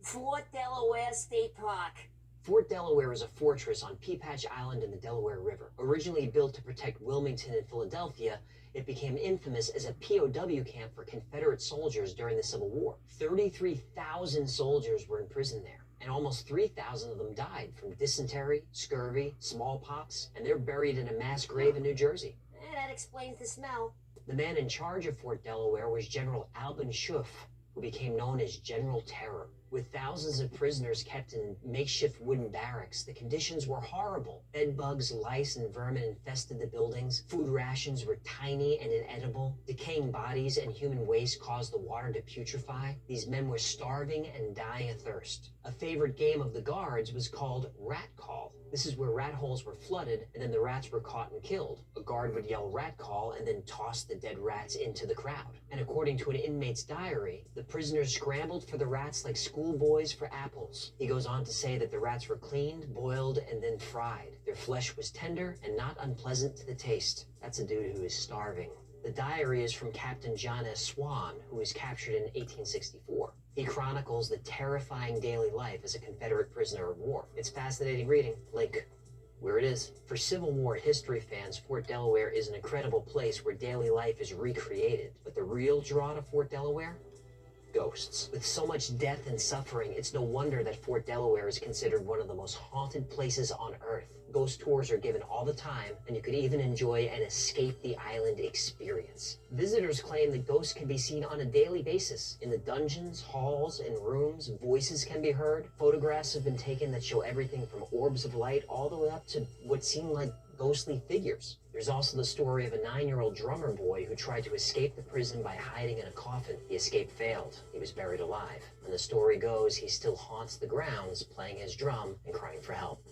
Fort Delaware State Park. Fort Delaware is a fortress on Peapatch Island in the Delaware River. Originally built to protect Wilmington and Philadelphia, it became infamous as a POW camp for Confederate soldiers during the Civil War. 33,000 soldiers were imprisoned there, and almost 3,000 of them died from dysentery, scurvy, smallpox, and they're buried in a mass grave in New Jersey. That explains the smell. The man in charge of Fort Delaware was General Albin Schuff, who became known as General Terror. With thousands of prisoners kept in makeshift wooden barracks, the conditions were horrible. Bed bugs, lice, and vermin infested the buildings. Food rations were tiny and inedible. Decaying bodies and human waste caused the water to putrefy. These men were starving and dying of thirst. A favorite game of the guards was called rat call. This is where rat holes were flooded, and then the rats were caught and killed. A guard would yell rat call and then toss the dead rats into the crowd. And according to an inmate's diary, the prisoners scrambled for the rats like schoolboys for apples. He goes on to say that the rats were cleaned, boiled, and then fried. Their flesh was tender and not unpleasant to the taste. That's a dude who is starving. The diary is from Captain John S. Swan, who was captured in 1864. He chronicles the terrifying daily life as a Confederate prisoner of war. It's fascinating reading. Link where it is. For Civil War history fans, Fort Delaware is an incredible place where daily life is recreated. But the real draw to Fort Delaware? Ghosts. With so much death and suffering, it's no wonder that Fort Delaware is considered one of the most haunted places on Earth. Ghost tours are given all the time, and you could even enjoy an escape the island experience. Visitors claim that ghosts can be seen on a daily basis. In the dungeons, halls, and rooms, voices can be heard. Photographs have been taken that show everything from orbs of light all the way up to what seem like ghostly figures. There's also the story of a 9-year-old drummer boy who tried to escape the prison by hiding in a coffin. The escape failed. He was buried alive. And the story goes he still haunts the grounds, playing his drum and crying for help.